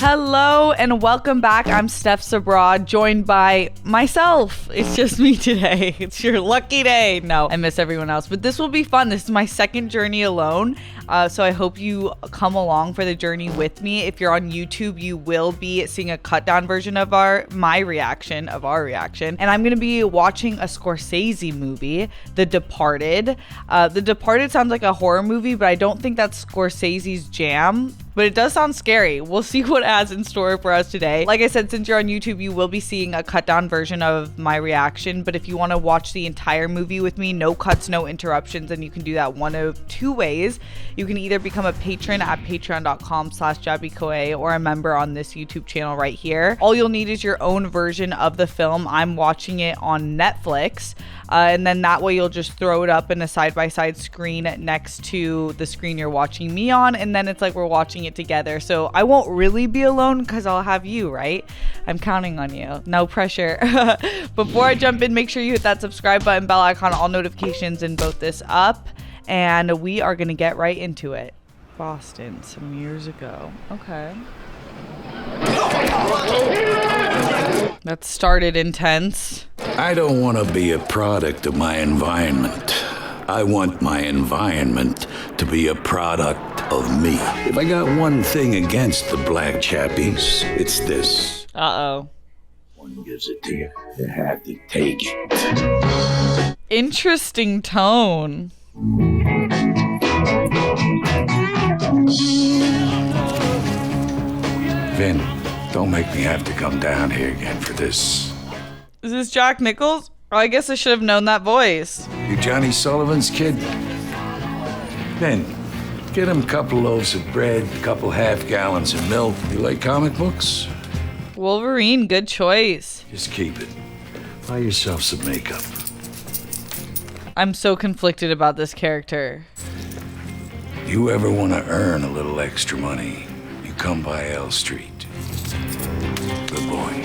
Hello and welcome back. I'm Steph SABRAW, joined by myself. It's just me today. It's your lucky day. No, I miss everyone else, but this will be fun. This is my second journey alone, so I hope you come along for the journey with me. If you're on YouTube, you will be seeing a cut down version of our reaction, and I'm gonna be watching a Scorsese movie, The Departed. The Departed sounds like a horror movie, but I don't think that's Scorsese's jam. But it does sound scary. We'll see what it has in store for us today. Like I said, since you're on YouTube, you will be seeing a cut down version of my reaction. But if you want to watch the entire movie with me, no cuts, no interruptions, and you can do that one of two ways. You can either become a patron at patreon.com/JabbyKoe or a member on this YouTube channel right here. All you'll need is your own version of the film. I'm watching it on Netflix. And then that way you'll just throw it up in a side-by-side screen next to the screen you're watching me on. And then it's like we're watching it together. So I won't really be alone because I'll have you, right? I'm counting on you. No pressure. Before I jump in, make sure you hit that subscribe button, bell icon, all notifications, and vote this up. And we are going to get right into it. Boston, some years ago. Okay. That started intense. I don't want to be a product of my environment. I want my environment to be a product of me. If I got one thing against the black chappies, it's this. Uh-oh. One gives it to you, you have to take it. Interesting tone. Vin, don't make me have to come down here again for this. Is this Jack Nichols? Oh, I guess I should have known that voice. You Johnny Sullivan's kid? Vin, get him a couple loaves of bread, a couple half-gallons of milk. You like comic books? Wolverine, good choice. Just keep it. Buy yourself some makeup. I'm so conflicted about this character. You ever want to earn a little extra money, you come by L Street. Good boy.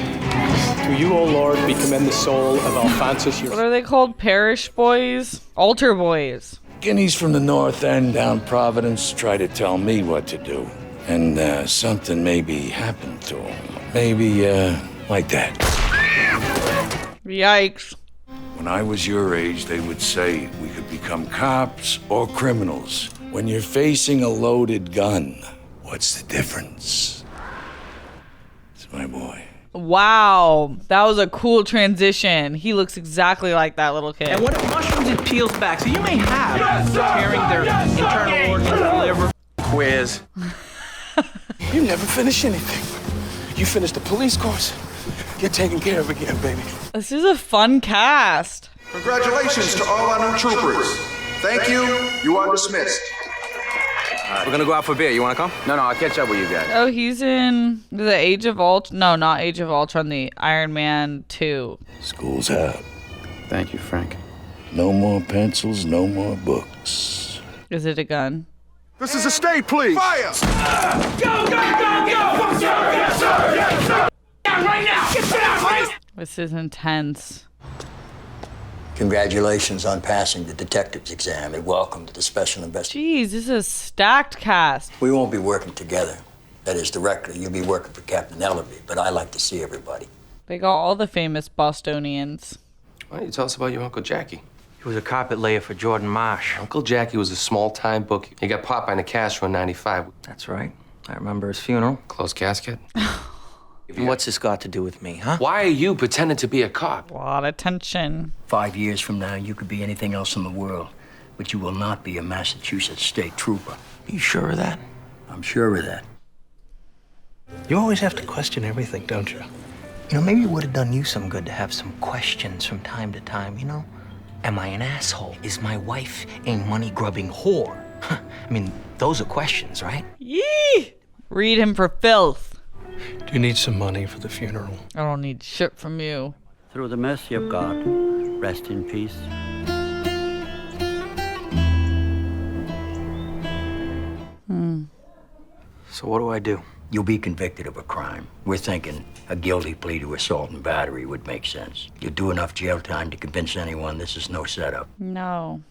To you, O Lord, we commend the soul of Alphonsus, your... What are they called? Parish boys? Altar boys. Guineas from the north end down Providence try to tell me what to do. And something maybe happened to him. Maybe, like that. Yikes. When I was your age, they would say we could become cops or criminals. When you're facing a loaded gun, what's the difference? It's my boy. Wow, that was a cool transition. He looks exactly like that little kid. And what if mushrooms it peels back? So you may have tearing their internal organs, their liver. Quiz. You never finish anything. You finish the police course, you're taken care of again, baby. This is a fun cast. Congratulations to all our new troopers. Thank you. You are dismissed. We're gonna go out for beer. You wanna come? No, I'll catch up with you guys. Oh, he's in the Age of Ultron. No, not Age of Ultron, the Iron Man 2. School's out. Thank you, Frank. No more pencils, no more books. Is it a gun? This is a state, please. Fire! Go, go, go, go! Yes, sir! Yes, sir! Yes, sir! Down right now! Get down, right? This is intense. Congratulations on passing the detective's exam and welcome to the special investigation. Jeez, this is a stacked cast. We won't be working together. That is, directly, you'll be working for Captain Ellerby, but I like to see everybody. They got all the famous Bostonians. Why don't you tell us about your Uncle Jackie? He was a carpet layer for Jordan Marsh. Uncle Jackie was a small-time bookie. He got popped by Nicholson in '95. That's right. I remember his funeral. Closed casket. And what's this got to do with me, huh? Why are you pretending to be a cop? A lot of tension. 5 years from now, you could be anything else in the world, but you will not be a Massachusetts state trooper. You sure of that? I'm sure of that. You always have to question everything, don't you? You know, maybe it would have done you some good to have some questions from time to time, you know? Am I an asshole? Is my wife a money-grubbing whore? I mean, those are questions, right? Yee! Read him for filth. Do you need some money for the funeral? I don't need shit from you. Through the mercy of God, rest in peace. So what do I do? You'll be convicted of a crime. We're thinking a guilty plea to assault and battery would make sense. You'll do enough jail time to convince anyone this is no setup. No.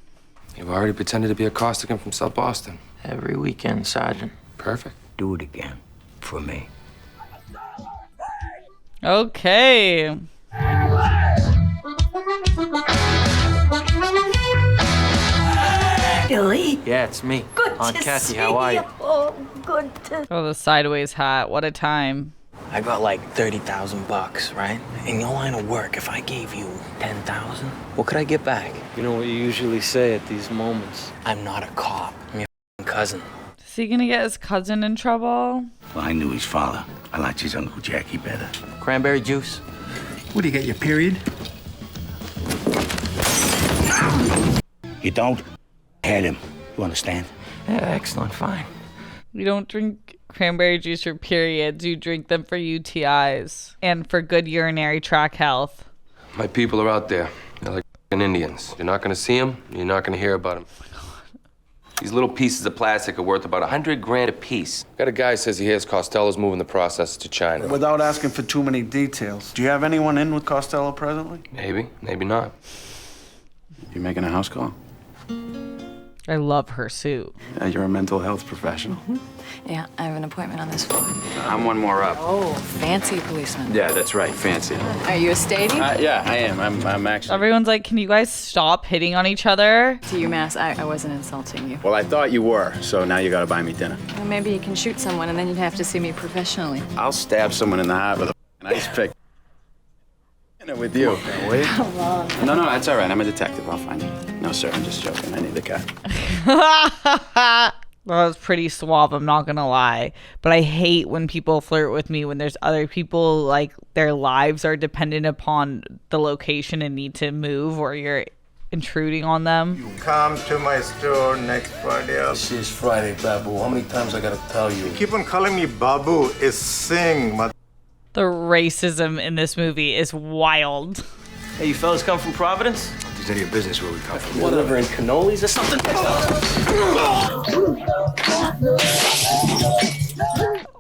You've already pretended to be a causticum from South Boston. Every weekend, Sergeant. Perfect. Do it again. For me. Okay. Billy. Yeah, it's me. Good Aunt to Kathy, see how are you? Oh, good to. Oh, the sideways hat. What a time. I got like 30,000 bucks, right? In your line of work, if I gave you 10,000, what could I get back? You know what you usually say at these moments? I'm not a cop. I'm your cousin. Is he gonna get his cousin in trouble? Well, I knew his father. I liked his Uncle Jackie better. Cranberry juice? What, do you get your period? You don't? Had him. You understand? Yeah, excellent, fine. You don't drink cranberry juice for periods. You drink them for UTIs and for good urinary tract health. My people are out there. They're like Indians. You're not gonna see them. You're not gonna hear about them. These little pieces of plastic are worth about 100 grand a piece. Got a guy who says he hears Costello's moving the process to China. Without asking for too many details, do you have anyone in with Costello presently? Maybe, maybe not. You making a house call? I love her suit. You're a mental health professional. Yeah, I have an appointment on this floor. I'm one more up. Oh, fancy policeman. Yeah, that's right. Fancy. Are you a statey? Yeah, I am. I'm actually. Everyone's like, can you guys stop hitting on each other? To UMass, I wasn't insulting you. Well, I thought you were, so now you gotta buy me dinner. Well, maybe you can shoot someone and then you'd have to see me professionally. I'll stab someone in the heart with an ice pick. Dinner with you. Wait. Come on. No, that's all right. I'm a detective. I'll find you. No, sir, I'm just joking. I need the guy. That was pretty suave, I'm not gonna lie. But I hate when people flirt with me when there's other people, like, their lives are dependent upon the location and need to move, or you're intruding on them. Come to my store next Friday. This is Friday, Babu. How many times I gotta tell you? Keep on calling me Babu. It's Sing, mother. The racism in this movie is wild. Hey, you fellas come from Providence? It's any of your business where we come from. Whatever, in cannolis or something?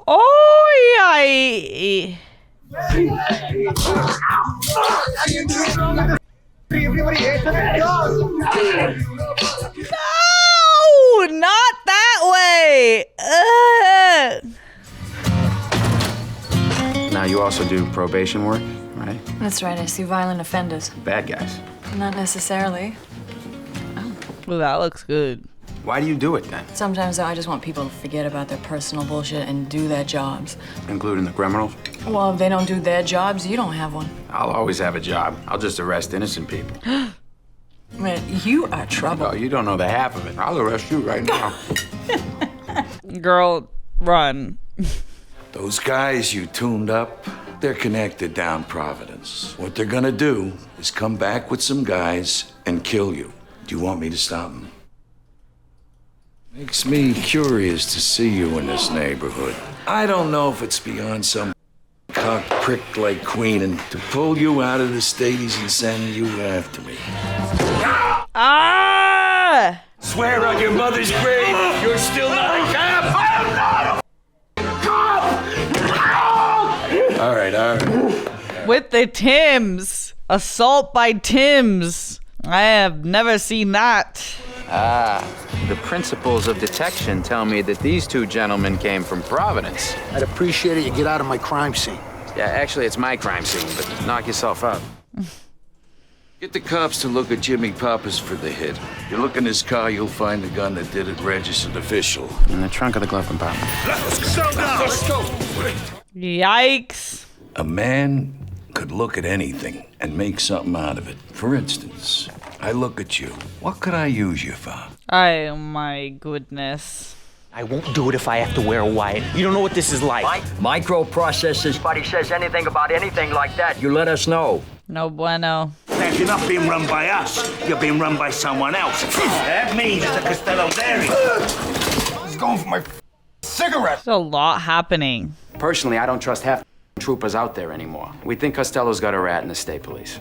Oh, yeah. No, not that way. Now, you also do probation work, right? That's right, I see violent offenders. Bad guys. Not necessarily. Well, that looks good. Why do you do it then? Sometimes, though, I just want people to forget about their personal bullshit and do their jobs. Including the criminals? Well, if they don't do their jobs, you don't have one. I'll always have a job. I'll just arrest innocent people. Man, you are trouble. Oh, you don't know the half of it. I'll arrest you right now. Girl, run. Those guys you tuned up, they're connected down Providence. What they're gonna do is come back with some guys and kill you. Do you want me to stop them? Makes me curious to see you in this neighborhood. I don't know if it's beyond some cock prick like Queenan to pull you out of the Stadies and send you after me. Ah! Swear on your mother's grave, you're still not a cop! I am not a cop! All right. With the Tims. Assault by Tims. I have never seen that. The principles of detection tell me that these two gentlemen came from Providence. I'd appreciate it you get out of my crime scene. Yeah, actually, it's my crime scene, but knock yourself out. Get the cops to look at Jimmy Pappas for the hit. You look in his car, you'll find the gun that did it registered official. In the trunk of the glove compartment. Let's go. Yikes. A man could look at anything and make something out of it. For instance, I look at you. What could I use you for? Oh my goodness. I won't do it if I have to wear a wire. You don't know what this is like. Microprocessors. If anybody says anything about anything like that, you let us know. No bueno. You're not being run by us. You're being run by someone else. That means the Costello Dairy. He's going for my cigarette. There's a lot happening. Personally, I don't trust half the troopers out there anymore. We think Costello's got a rat in the state police.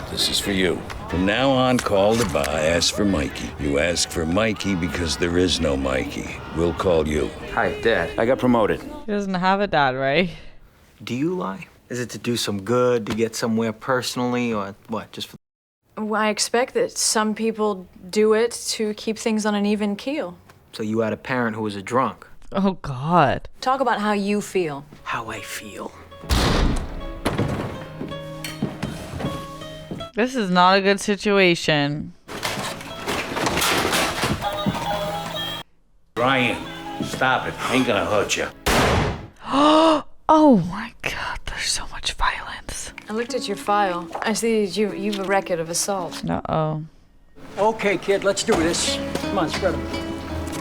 This is for you. From now on, call to buy, ask for Mikey. You ask for Mikey because there is no Mikey. We'll call you. Hi, Dad. I got promoted. He doesn't have a dad, right? Do you lie? Is it to do some good, to get somewhere personally, or what, just for... Well, I expect that some people do it to keep things on an even keel. So you had a parent who was a drunk? Oh, God. Talk about how you feel. How I feel. This is not a good situation. Ryan, stop it. Ain't gonna hurt you. Oh my God, there's so much violence. I looked at your file. I see you've a record of assault. Uh-oh. Okay, kid, let's do this. Come on, spread them.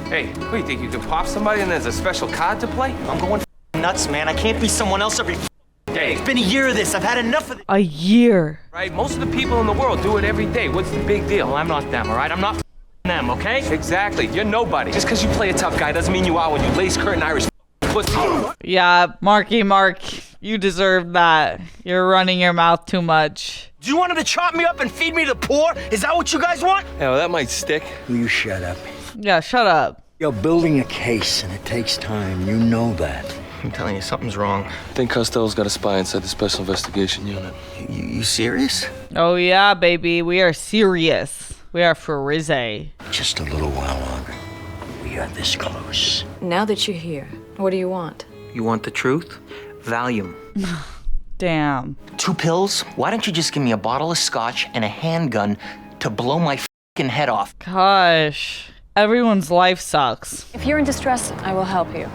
Hey, what do you think? You can pop somebody and there's a special card to play? I'm going nuts, man. I can't be someone else every day. It's been a year of this. I've had enough of it. A year. Right? Most of the people in the world do it every day. What's the big deal? Well, I'm not them, all right? I'm not them, okay? Exactly. You're nobody. Just because you play a tough guy doesn't mean you are when you lace curtain Irish pussy. Yeah, Marky Mark, you deserve that. You're running your mouth too much. Do you want him to chop me up and feed me to the poor? Is that what you guys want? Yeah, well, that might stick. Will you shut up? Yeah, shut up. You're building a case, and it takes time. You know that. I'm telling you, something's wrong. I think Costello's got a spy inside the Special Investigation Unit. You serious? Oh, yeah, baby. We are serious. We are frizzy. Just a little while longer. We are this close. Now that you're here, what do you want? You want the truth? Valium. Damn. 2 pills? Why don't you just give me a bottle of scotch and a handgun to blow my f***ing head off? Gosh. Everyone's life sucks. If you're in distress, I will help you.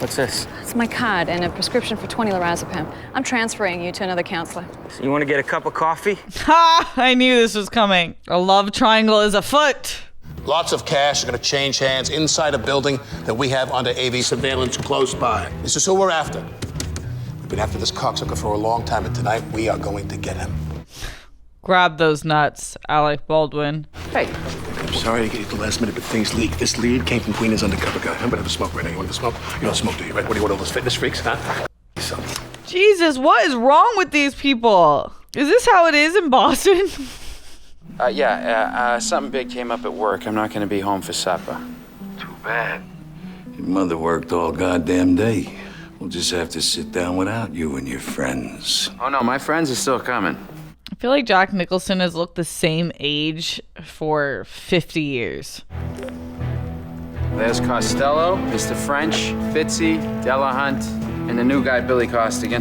What's this? It's my card and a prescription for 20 lorazepam. I'm transferring you to another counselor. So you want to get a cup of coffee? Ha! I knew this was coming. A love triangle is afoot. Lots of cash are going to change hands inside a building that we have under AV surveillance close by. This is who we're after. We've been after this cocksucker for a long time, and tonight we are going to get him. Grab those nuts, Alec Baldwin. Hey. I'm sorry to get you at the last minute, but things leaked. This lead came from Queen's undercover guy. I'm gonna have a smoke right now. You want to smoke? You don't smoke, do you? Right? What do you want, all those fitness freaks, huh? Something. Jesus, what is wrong with these people? Is this how it is in Boston? Something big came up at work. I'm not gonna be home for supper. Too bad. Your mother worked all goddamn day. We'll just have to sit down without you and your friends. Oh no, my friends are still coming. I feel like Jack Nicholson has looked the same age for 50 years. There's Costello, Mr. French, Fitzy, Delahunt, and the new guy, Billy Costigan.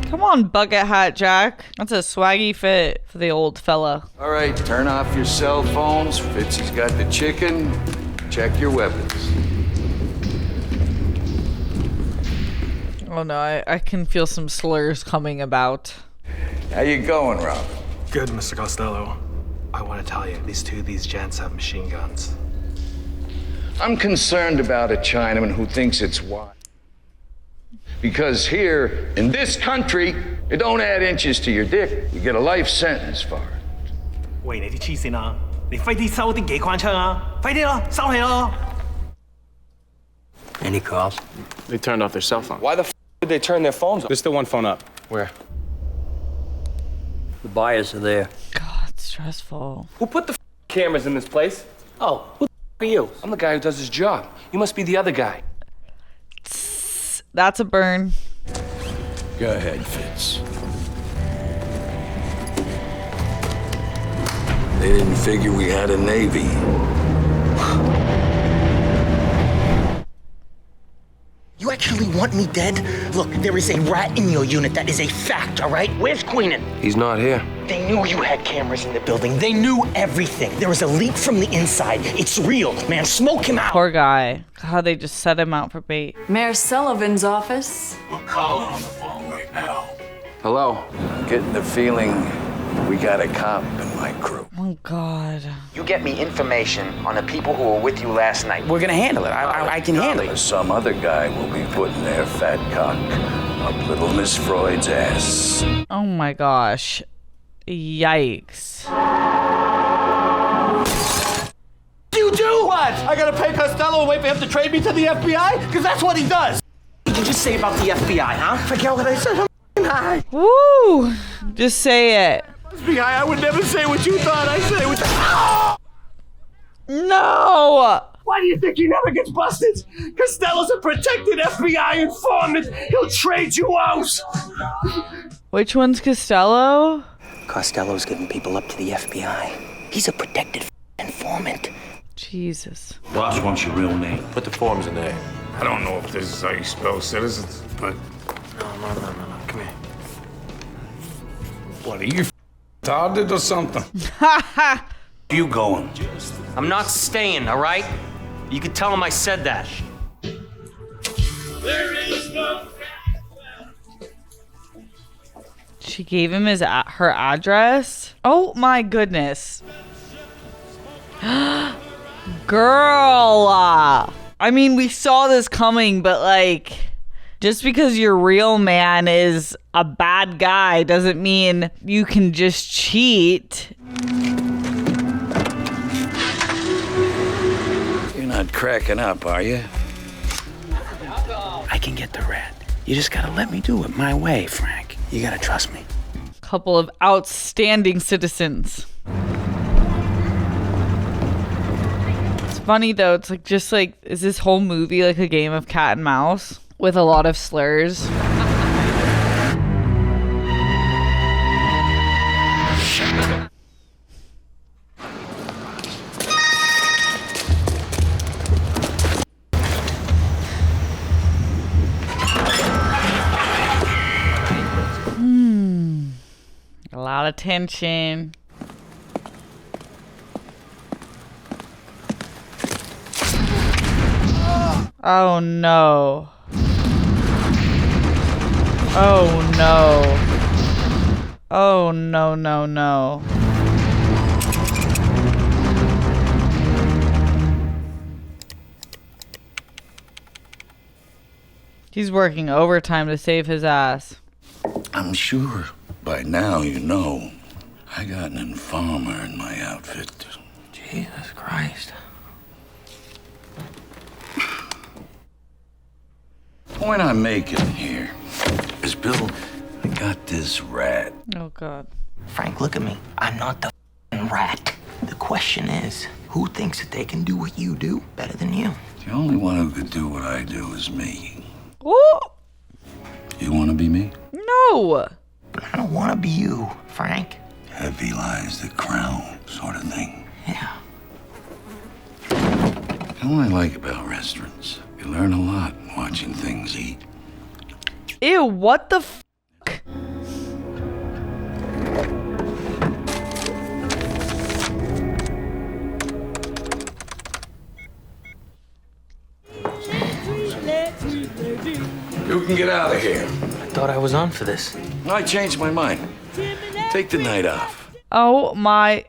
Come on, bucket hat Jack. That's a swaggy fit for the old fella. All right, turn off your cell phones. Fitzy's got the chicken. Check your weapons. Oh no, I can feel some slurs coming about. How you going, Robin? Good, Mr. Costello. I want to tell you, two of these gents have machine guns. I'm concerned about a Chinaman who thinks it's wise. Because here, in this country, you don't add inches to your dick. You get a life sentence for it. 喂，你啲黐線啊！你快啲收啲幾關槍啊！快啲咯，收起咯！ Any calls? They turned off their cell phone. Why the f did they turn their phones off? There's still one phone up. Where? The buyers are there. God, it's stressful. Who put the cameras in this place? Oh, who the are you? I'm the guy who does his job. You must be the other guy. That's a burn. Go ahead, Fitz. They didn't figure we had a Navy. You actually want me dead? Look, there is a rat in your unit. That is a fact, all right? Where's Queenan? He's not here. They knew you had cameras in the building. They knew everything. There was a leak from the inside. It's real, man. Smoke him out. Poor guy. God, they just set him out for bait. Mayor Sullivan's office. We'll call him on the phone right now. Hello? I'm getting the feeling we got a cop in my crew. Oh, God. You get me information on the people who were with you last night. We're gonna handle it. I can handle it. Some other guy will be putting their fat cock up little Miss Freud's ass. Oh, my gosh. Yikes. You do what? I gotta pay Costello and wait for him to trade me to the FBI? Because that's what he does. What did you just say about the FBI, huh? Forget what I said. I'm high. Woo! Just say it. FBI, I would never say what you thought I said. No! Why do you think he never gets busted? Costello's a protected FBI informant. He'll trade you out. Which one's Costello? Costello's giving people up to the FBI. He's a protected informant. Jesus. Boss wants your real name. Put the forms in there. I don't know if this is how you spell citizens, but... No. Come here. What, are you retarded or something? You going? I'm not staying, all right? You can tell him I said that. She gave him her address. Oh my goodness. Girl. I mean, we saw this coming, but like, just because your real man is a bad guy doesn't mean you can just cheat. You're not cracking up, are you? I can get the rat. You just gotta let me do it my way, Frank. You gotta trust me. Couple of outstanding citizens. It's funny though, it's like just like, is this whole movie like a game of cat and mouse with a lot of slurs? A lot of tension. Oh no. Oh no. Oh no. He's working overtime to save his ass. I'm sure by now you know I got an informer in my outfit. Jesus Christ. Point I'm making here is, Bill, I got this rat. Oh God. Frank, look at me. I'm not the f***ing rat. The question is, who thinks that they can do what you do better than you? The only one who could do what I do is me. Ooh. You want to be me? No. But I don't want to be you, Frank. Heavy lies the crown, sort of thing. Yeah. You know what I like about restaurants? You learn a lot watching things eat. Ew, what the f***? You can get out of here. I thought I was on for this. I changed my mind. Take the night off. Oh my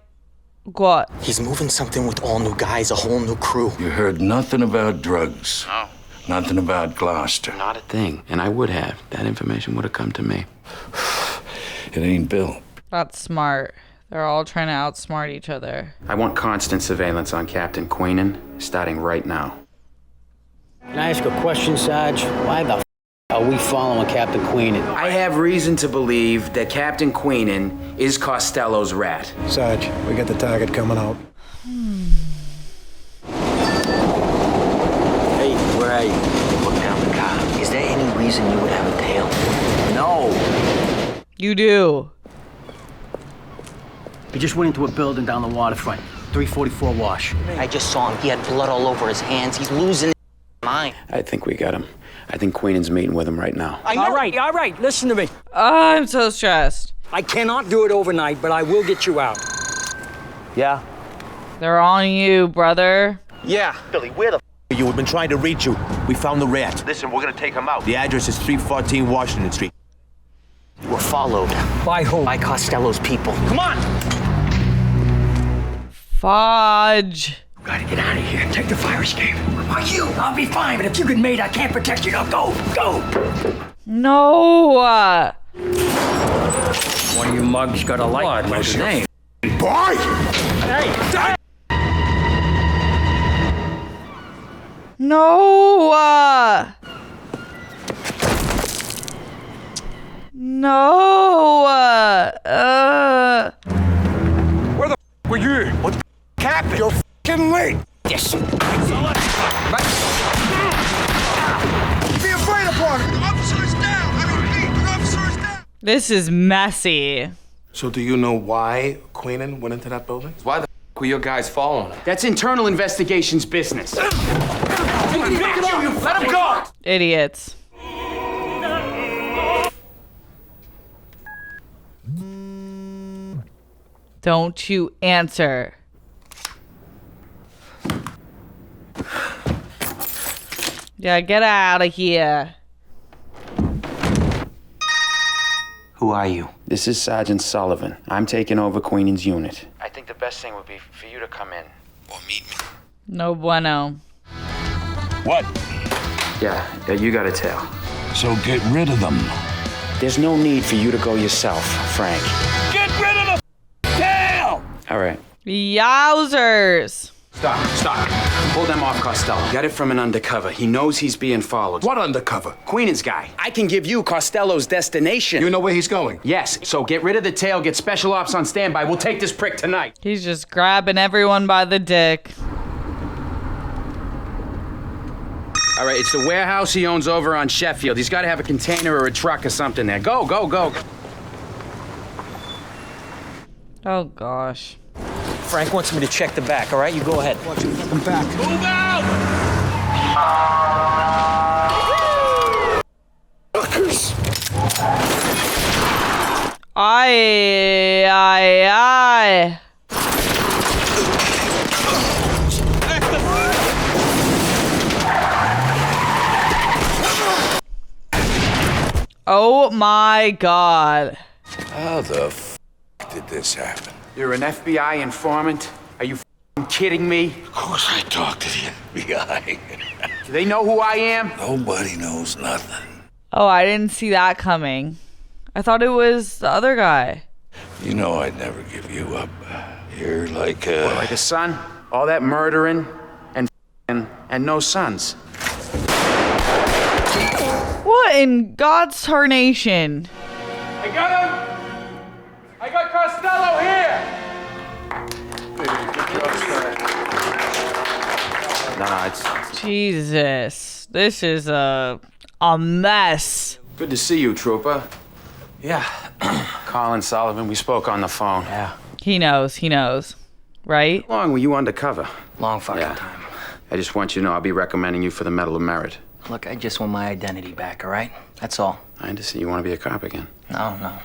God. He's moving something with all new guys, a whole new crew. You heard nothing about drugs. No. Nothing about Gloucester. Not a thing. And I would have. That information would have come to me. It ain't Bill. That's smart. They're all trying to outsmart each other. I want constant surveillance on Captain Queenan, starting right now. Can I ask a question, Sarge? Why the f are we following Captain Queenan? I have reason to believe that Captain Queenan is Costello's rat. Sarge, we got the target coming out. Hey, where are you? Look down the car. Is there any reason you would have a tail? No. You do. He just went into a building down the waterfront. 344 Wash. I just saw him. He had blood all over his hands. He's losing his mind. I think we got him. I think Queenan's meeting with him right now. All right. Listen to me. I'm so stressed. I cannot do it overnight, but I will get you out. Yeah? They're on you, brother. Yeah. Billy, where the f You, we've been trying to reach you. We found the rat. Listen, we're gonna take him out. The address is 314 Washington Street. We're followed. By who? By Costello's people. Come on! Fudge. Gotta get out of here. Take the fire escape. Why you? I'll be fine, but if you get made, I can't protect you. Now go! No. One of you mugs got a light. What's your name? Boy! Hey! No. No. Where the f were you? What the f happened? You're f***ing late. Yes. Be afraid of one. The officer is down. The officer is down. This is messy. So do you know why Queenan went into that building? Why the were your guys following him? That's internal investigations business. Let him go! Idiots. Don't you answer. Yeah, get out of here. Who are you? This is Sergeant Sullivan. I'm taking over Queenan's unit. I think the best thing would be for you to come in. Or meet me. No bueno. What? Yeah, you got a tail. So get rid of them. There's no need for you to go yourself, Frank. Get rid of the tail! All right. Yowzers. Stop. Pull them off Costello. Got it from an undercover. He knows he's being followed. What undercover? Queenan's guy. I can give you Costello's destination. You know where he's going? Yes, so get rid of the tail, get special ops on standby. We'll take this prick tonight. He's just grabbing everyone by the dick. All right, it's the warehouse he owns over on Sheffield. He's got to have a container or a truck or something there. Go. Oh, gosh. Frank wants me to check the back, all right? You go ahead. Watch your fucking back. Move out! Fuckers! Aye. Oh my God. How the f did this happen? You're an FBI informant? Are you kidding me? Of course I talked to the FBI. Do they know who I am? Nobody knows nothing. Oh, I didn't see that coming. I thought it was the other guy. You know I'd never give you up. You're like a... Like a son? All that murdering and no sons. What in God's tarnation? I got him! I got Costello here! No, it's... Jesus. This is a mess. Good to see you, Trooper. Yeah. Colin Sullivan, we spoke on the phone. Yeah. He knows. Right? How long were you undercover? Long fucking time. I just want you to know I'll be recommending you for the Medal of Merit. Look, I just want my identity back, all right? That's all. I understand you want to be a cop again. No.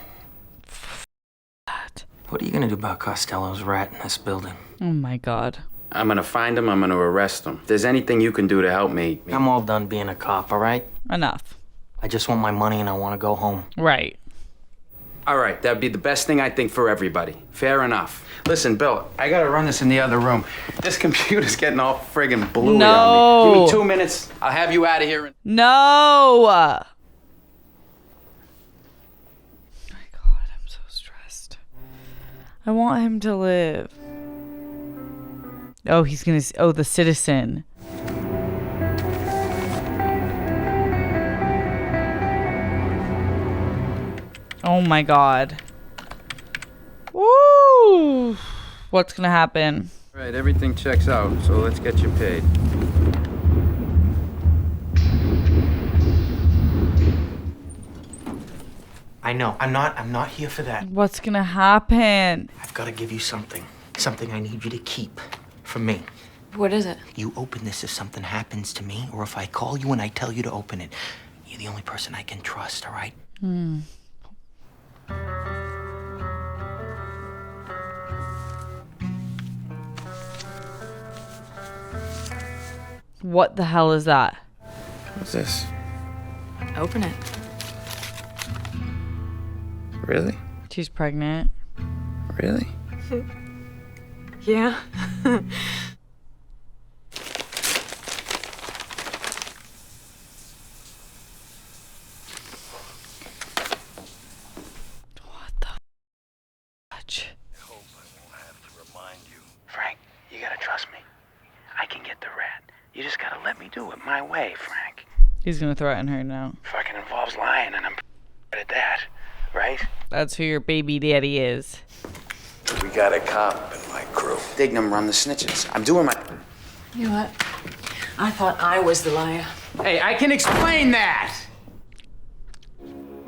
What are you gonna do about Costello's rat in this building? Oh my God. I'm gonna find him, I'm gonna arrest him. If there's anything you can do to help me... I'm all done being a cop, all right? Enough. I just want my money and I want to go home. Right. All right, that'd be the best thing I think for everybody. Fair enough. Listen, Bill, I gotta run this in the other room. This computer's getting all friggin' bluey on me. Give me 2 minutes, I'll have you out of here. No! My God, I'm so stressed. I want him to live. Oh, he's gonna... Oh, the citizen. Oh my God. Woo! What's gonna happen? All right, everything checks out, so let's get you paid. I know. I'm not here for that. What's gonna happen? I've got to give you something. Something I need you to keep from me. What is it? You open this if something happens to me, or if I call you and I tell you to open it. You're the only person I can trust, all right? What the hell is that? What's this? Open it. Really? She's pregnant. Really? Yeah. Frank, you gotta trust me. I can get the rat. You just gotta let me do it my way, Frank. He's gonna threaten her now. Fucking involves lying, and I'm good at that, right? That's who your baby daddy is. We got a cop in my crew. Dignam run the snitches. I'm doing my... You know what? I thought I was the liar. Hey, I can explain that!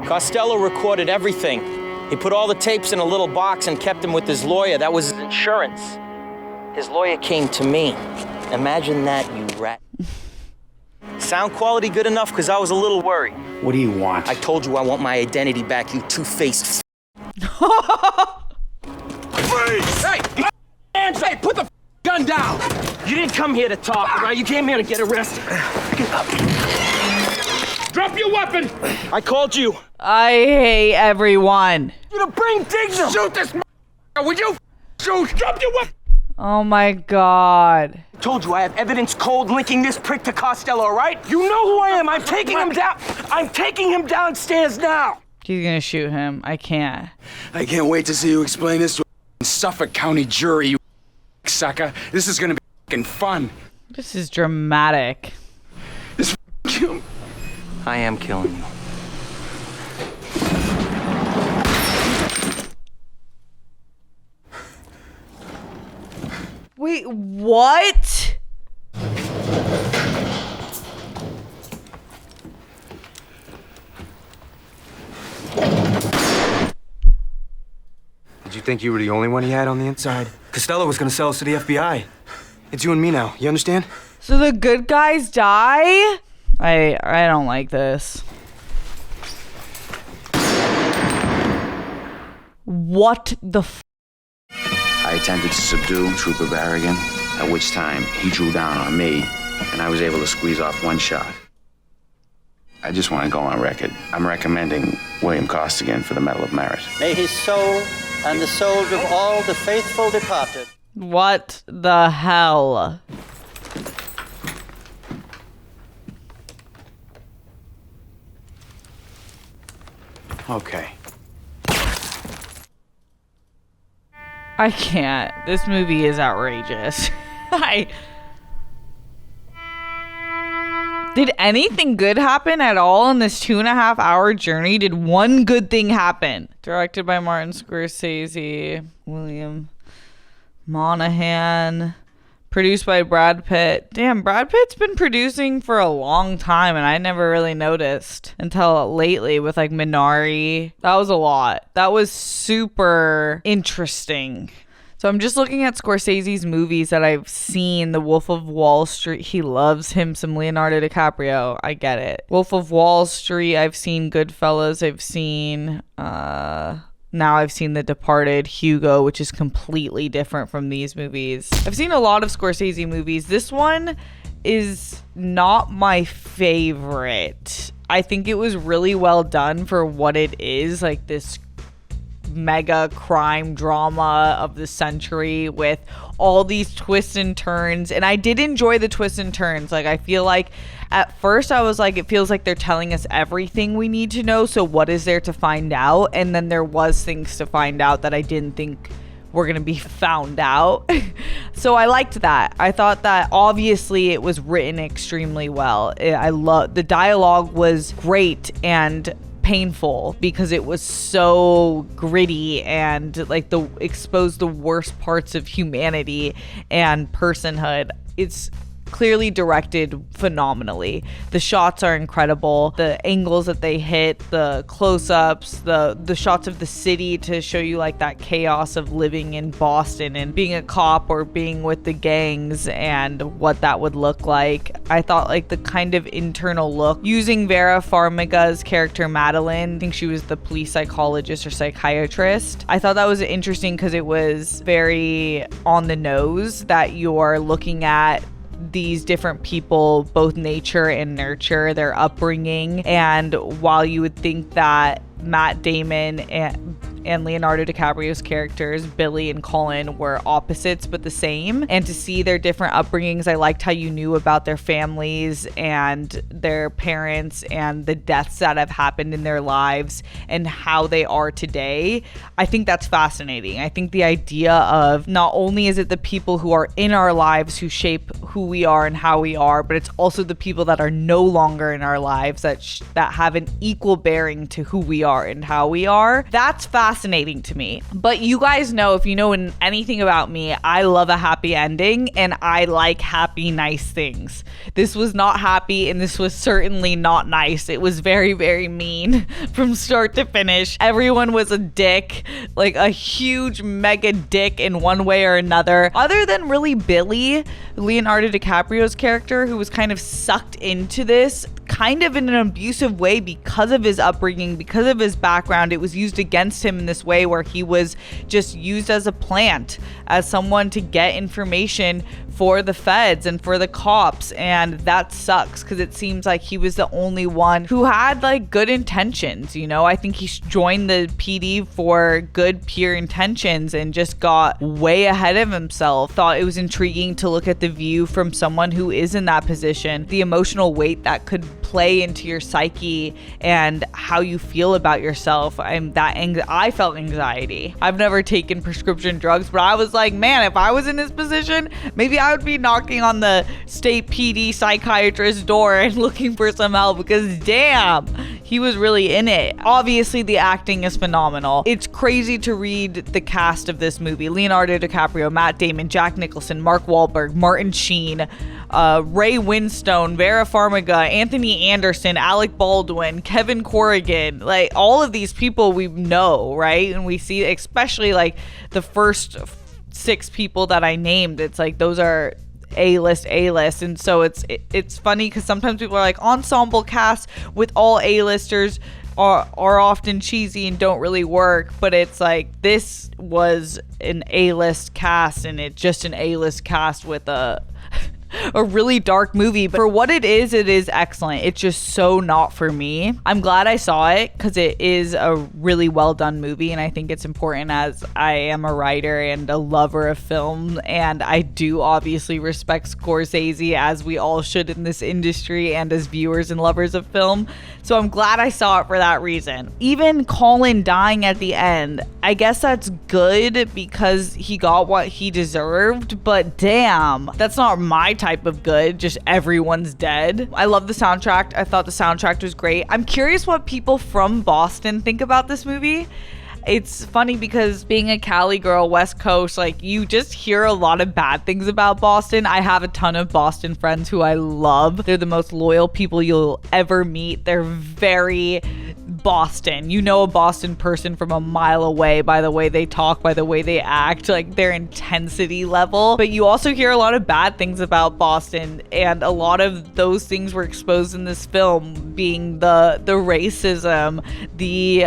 Costello recorded everything. He put all the tapes in a little box and kept them with his lawyer. That was his insurance. His lawyer came to me. Imagine that, you rat. Sound quality good enough? Because I was a little worried. What do you want? I told you I want my identity back, you two-faced Hey! Hands up! Hey, put the gun down! You didn't come here to talk, right? You came here to get arrested. Drop your weapon! I called you. I hate everyone. You to bring Dignam! Shoot this would you? Shoot! Drop your weapon! Oh my God. I told you I have evidence cold linking this prick to Costello, all right? You know who I am. I'm taking him down. I'm taking him downstairs now. He's gonna shoot him. I can't. I can't wait to see you explain this to a Suffolk County jury, you sucker. This is gonna be fun. This is dramatic. This kill. I am killing you. Wait, what? Did you think you were the only one he had on the inside? Costello was gonna sell us to the FBI. It's you and me now, you understand? So the good guys die? I don't like this. What the f? I attempted to subdue Trooper Barrigan, at which time he drew down on me, and I was able to squeeze off one shot. I just want to go on record. I'm recommending William Costigan for the Medal of Merit. May his soul and the souls of all the faithful departed. What the hell? Okay. I can't. This movie is outrageous. Did anything good happen at all in this 2.5 hour journey? Did one good thing happen? Directed by Martin Scorsese, William Monahan, produced by Brad Pitt. Damn, Brad Pitt's been producing for a long time and I never really noticed until lately with like Minari. That was a lot. That was super interesting. So I'm just looking at Scorsese's movies that I've seen. The Wolf of Wall Street. He loves him some Leonardo DiCaprio. I get it. Wolf of Wall Street. I've seen Goodfellas. I've seen now I've seen The Departed, Hugo, which is completely different from these movies. I've seen a lot of Scorsese movies. This one is not my favorite. I think it was really well done for what it is, like this mega crime drama of the century with all these twists and turns. And I did enjoy the twists and turns. Like, I feel like at first I was like, it feels like they're telling us everything we need to know. So what is there to find out? And then there was things to find out that I didn't think were going to be found out. So I liked that. I thought that obviously it was written extremely well. I love the dialogue was great and painful because it was so gritty and like exposed the worst parts of humanity and personhood. It's clearly directed phenomenally. The shots are incredible. The angles that they hit, the close-ups, the shots of the city to show you like that chaos of living in Boston and being a cop or being with the gangs and what that would look like. I thought like the kind of internal look using Vera Farmiga's character Madeline, I think she was the police psychologist or psychiatrist. I thought that was interesting because it was very on the nose that you're looking at these different people, both nature and nurture, their upbringing. And while you would think that Matt Damon and Leonardo DiCaprio's characters, Billy and Colin, were opposites but the same, and to see their different upbringings, I liked how you knew about their families and their parents and the deaths that have happened in their lives and how they are today. I think that's fascinating. I think the idea of not only is it the people who are in our lives who shape who we are and how we are, but it's also the people that are no longer in our lives that have an equal bearing to who we are and how we are. That's fascinating fascinating to me. But you guys know, if you know anything about me, I love a happy ending and I like happy, nice things. This was not happy and this was certainly not nice. It was very, very mean from start to finish. Everyone was a dick, like a huge mega dick in one way or another. Other than really Billy, Leonardo DiCaprio's character, who was kind of sucked into this kind of in an abusive way because of his upbringing, because of his background. It was used against him in this way where he was just used as a plant, as someone to get information for the feds and for the cops, and that sucks because it seems like he was the only one who had like good intentions. You know, I think he joined the PD for good, pure intentions and just got way ahead of himself. Thought it was intriguing to look at the view from someone who is in that position, the emotional weight that could play into your psyche and how you feel about yourself. I felt anxiety. I've never taken prescription drugs, but I was like, man, if I was in his position, maybe I would be knocking on the state PD psychiatrist's door and looking for some help, because damn, he was really in it. Obviously, the acting is phenomenal. It's crazy to read the cast of this movie. Leonardo DiCaprio, Matt Damon, Jack Nicholson, Mark Wahlberg, Martin Sheen, Ray Winstone, Vera Farmiga, Anthony Anderson, Alec Baldwin, Kevin Corrigan, like all of these people we know, right? And we see, especially like the first 6 people that I named, it's like those are A-list. And so it's funny because sometimes people are like, ensemble casts with all A-listers are often cheesy and don't really work, but it's like this was an A-list cast, and it's just an A-list cast with a really dark movie. But for what it is excellent. It's just so not for me. I'm glad I saw it because it is a really well done movie, and I think it's important, as I am a writer and a lover of film, and I do obviously respect Scorsese, as we all should in this industry and as viewers and lovers of film. So I'm glad I saw it for that reason. Even Colin dying at the end, I guess that's good because he got what he deserved, but damn, that's not my type of good, just everyone's dead. I love the soundtrack. I thought the soundtrack was great. I'm curious what people from Boston think about this movie. It's funny because being a Cali girl, West Coast, like you just hear a lot of bad things about Boston. I have a ton of Boston friends who I love. They're the most loyal people you'll ever meet. They're very Boston. You know a Boston person from a mile away by the way they talk, by the way they act, like their intensity level. But you also hear a lot of bad things about Boston, and a lot of those things were exposed in this film, being the racism, the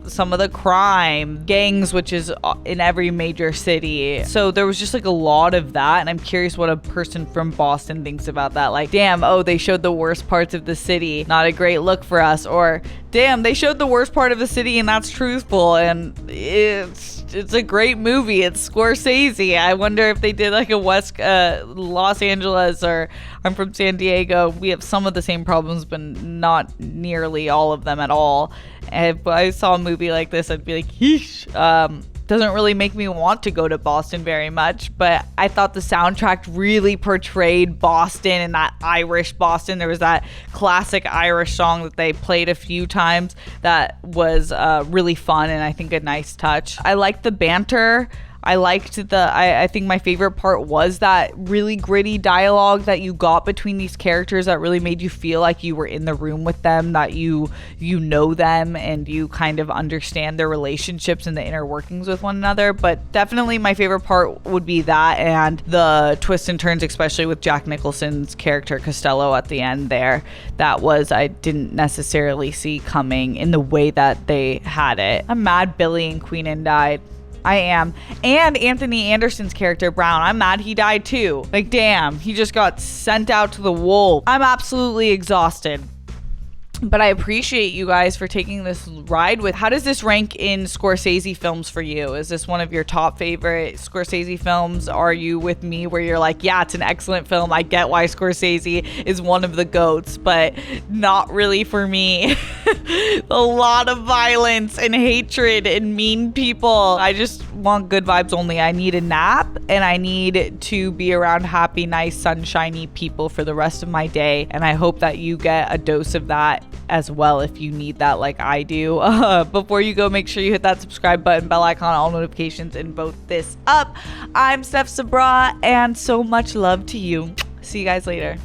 some of the crime, gangs, which is in every major city. So there was just like a lot of that, and I'm curious what a person from Boston thinks about that. Like, damn, oh, they showed the worst parts of the city, not a great look for us. Or damn, they showed the worst part of the city and that's truthful, and it's a great movie. It's Scorsese. I wonder if they did like a Los Angeles, or I'm from San Diego. We have some of the same problems, but not nearly all of them at all. And if I saw a movie like this, I'd be like, yeesh. Doesn't really make me want to go to Boston very much, but I thought the soundtrack really portrayed Boston and that Irish Boston. There was that classic Irish song that they played a few times that was really fun and I think a nice touch. I liked the banter. I liked I think my favorite part was that really gritty dialogue that you got between these characters that really made you feel like you were in the room with them, that you know them and you kind of understand their relationships and the inner workings with one another. But definitely my favorite part would be that, and the twists and turns, especially with Jack Nicholson's character Costello at the end there. That was, I didn't necessarily see coming in the way that they had it. I'm mad Billy and Queenan died. I am. And Anthony Anderson's character, Brown, I'm mad he died too. Like, damn, he just got sent out to the wolves. I'm absolutely exhausted. But I appreciate you guys for taking this ride with. How does this rank in Scorsese films for you? Is this one of your top favorite Scorsese films? Are you with me where you're like, yeah, it's an excellent film. I get why Scorsese is one of the GOATs, but not really for me. A lot of violence and hatred and mean people. I just want good vibes only. I need a nap and I need to be around happy, nice, sunshiny people for the rest of my day. And I hope that you get a dose of that as well if you need that like I do. Before you go, make sure you hit that subscribe button, bell icon, all notifications, and vote this up. I'm Steph SABRAW, and so much love to you. See you guys later.